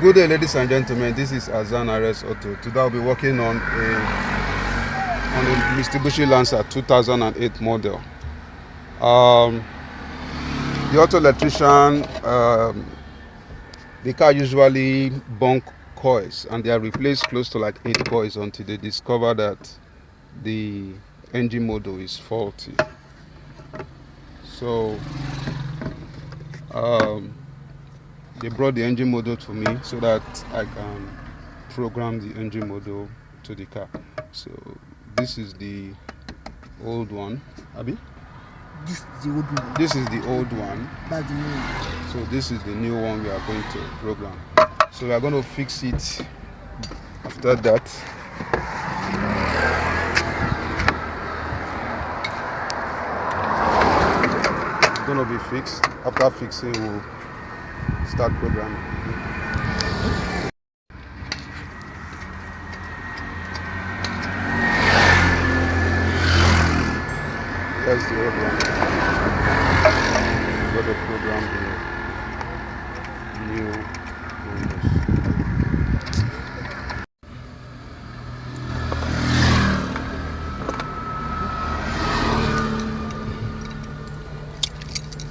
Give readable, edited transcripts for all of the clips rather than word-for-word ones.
Good day, ladies and gentlemen. This is Azar Arez Auto. Today I'll be working on a Mitsubushi Lancer 2008 model. The Auto Electrician, the car usually bunk coils, and they are replaced close to like 8 coils until they discover that the engine model is faulty. So they brought the engine model to me so that I can program the engine model to the car. So this is the old one. Abi? This is the old one. This is the old one. That's the new one. So this is the new one we are going to program. So we are going to fix it after that. It's going to be fixed. After fixing, we'll start programming. That's the old one. Got to program the new windows.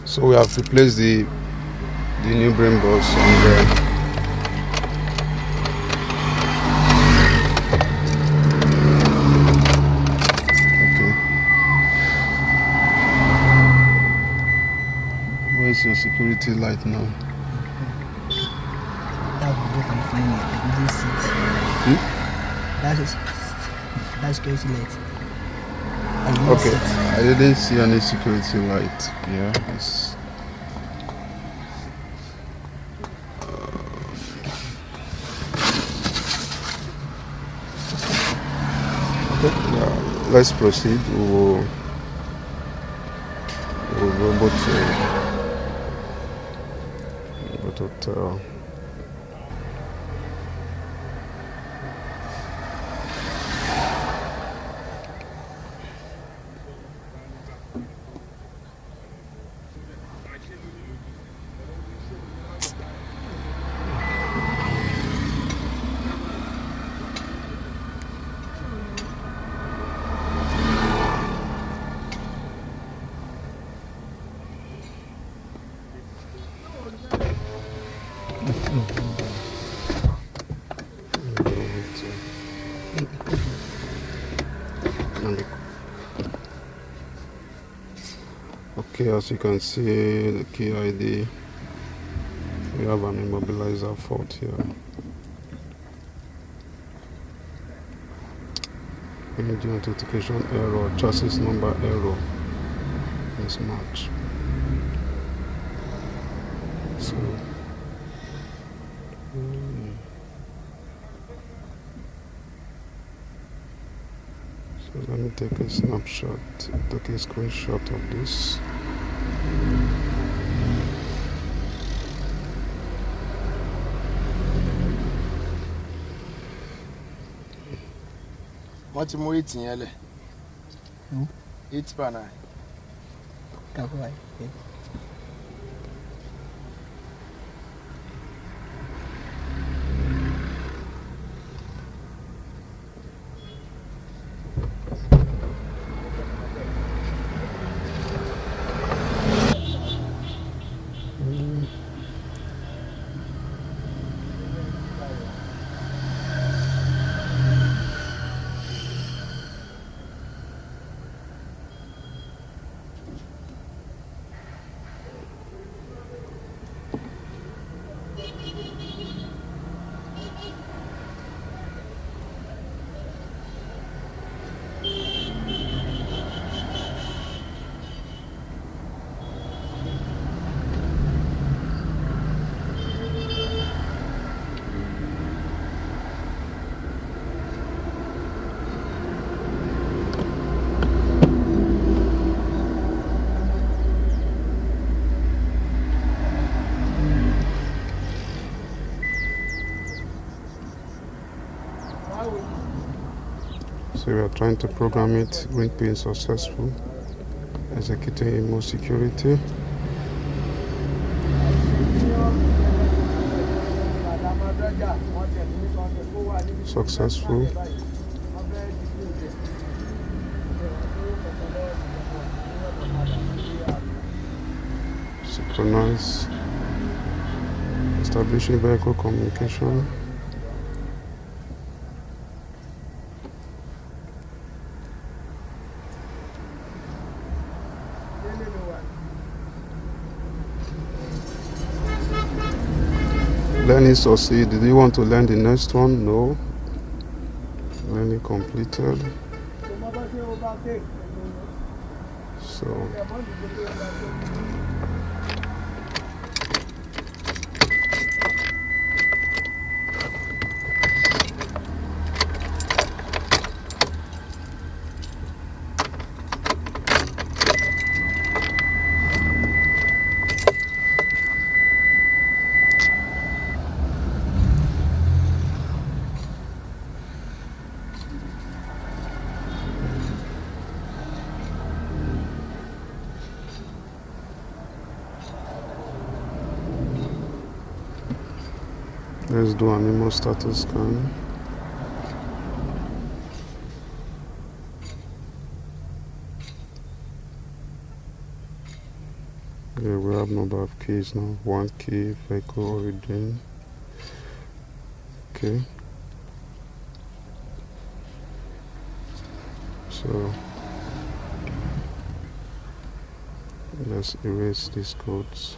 So we have replaced the new brain box on there. Where's your security light now? That would work and find it. I didn't see it. That's security light. Okay, I didn't see any security light. Yeah, it's okay. Yeah, let's proceed. We'll be able to tell. Okay, as you can see, the key ID, we have an immobilizer fault here. Engine authentication error, chassis number error, mismatch. So let me take a snapshot, take a screenshot of this. What's more eating, Ellie? 8 per 9. Right. So we are trying to program it, ring pin successful, executing more security. successful. Synchronize. Establishing vehicle communication. Learning succeed. Did you want to learn the next one? No. Learning completed. So let's do an emo status scan. Yeah, we have number of keys now. 1 key, vehicle origin. Okay. So let's erase these codes.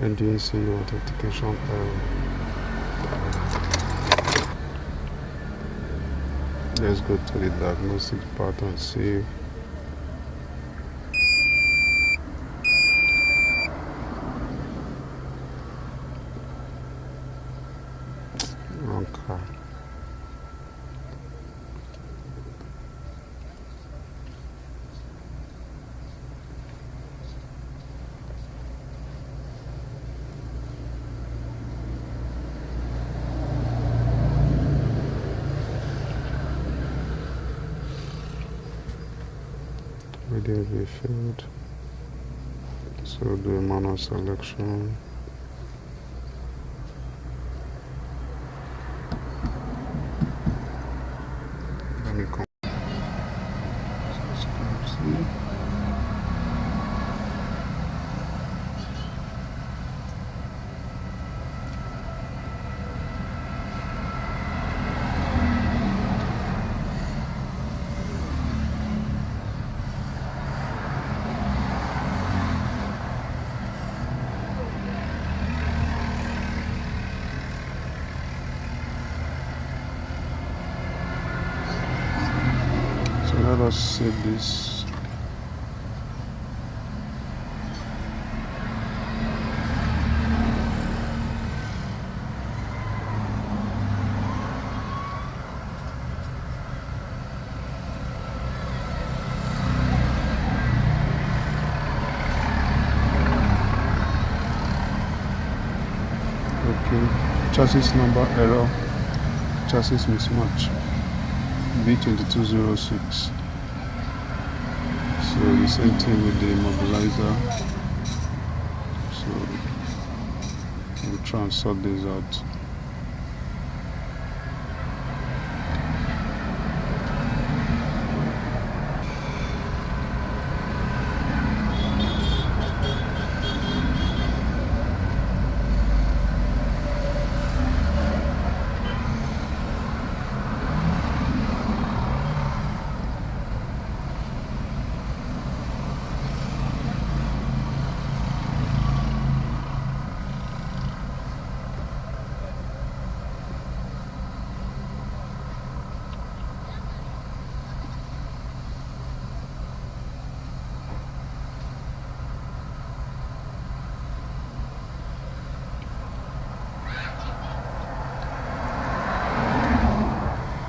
And the ECU authentication error. Let's go to the diagnostic part and see. Wrong car. Radio refilled. So do a manual selection. Let me come. Let us save this. Okay, chassis number error, chassis mismatch, B2206. So the same thing with the immobilizer. So we'll try and sort this out.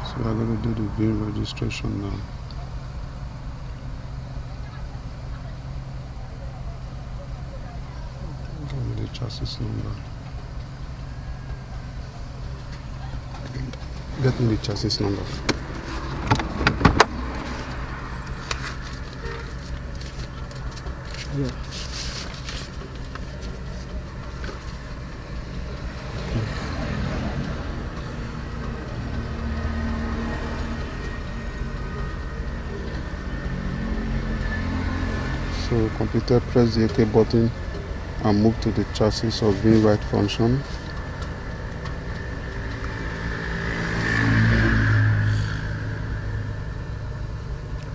So I'm going to do the VIN registration now. Give me the chassis number. Get me the chassis number. Yeah. So completed, press the OK button and move to the chassis of being right function.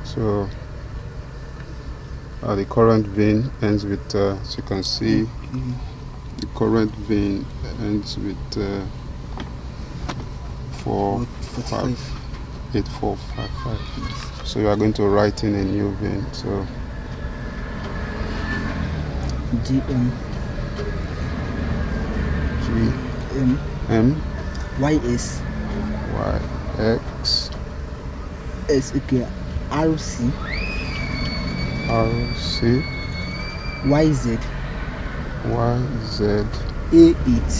So the current vein ends with, as you can see, the current vein ends with 8455. So you are going to write in a new vein. So GM M YS YX okay, RC RC YZ YZ A8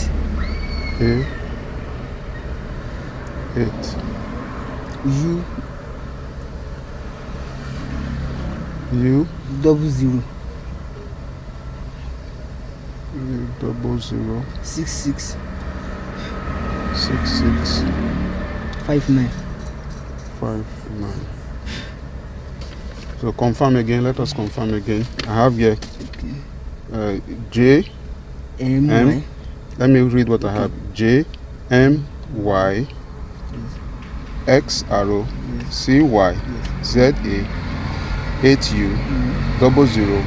A8 U 00 00 66 66 59. 59. So confirm again. Let us confirm again. I have here J M. Let me read what I have. J M Y X arrow C Y Z A 8U 00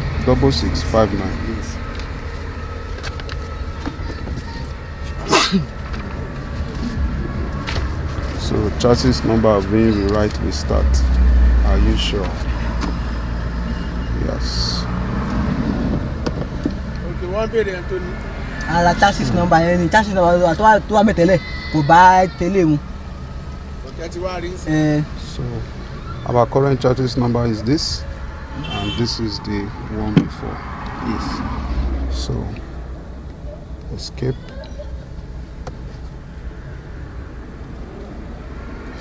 6659. Yes. So chassis number of being rewrite will start. Are you sure? Yes. Okay, one bèrè Anthony. Ara chassis number yẹn ni chassis number tó wà mẹ́tẹ̀lẹ̀ kò bá tẹ́lẹ̀ mu. Okay, ti wá rí sí. So our current chassis number is this, and this is the one before. Yes. So escape.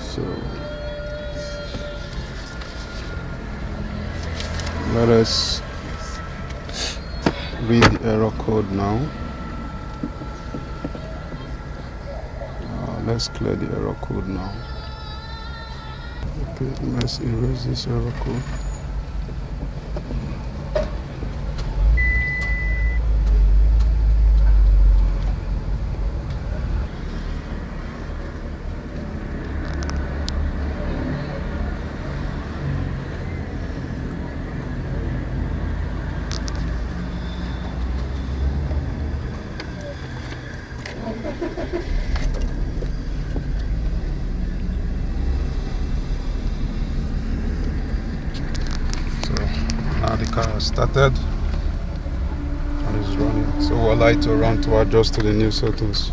So let us read the error code now. Let's clear the error code now. Okay, let's erase this error code. Now the car has started and is running. So we'll like to run to adjust to the new settings.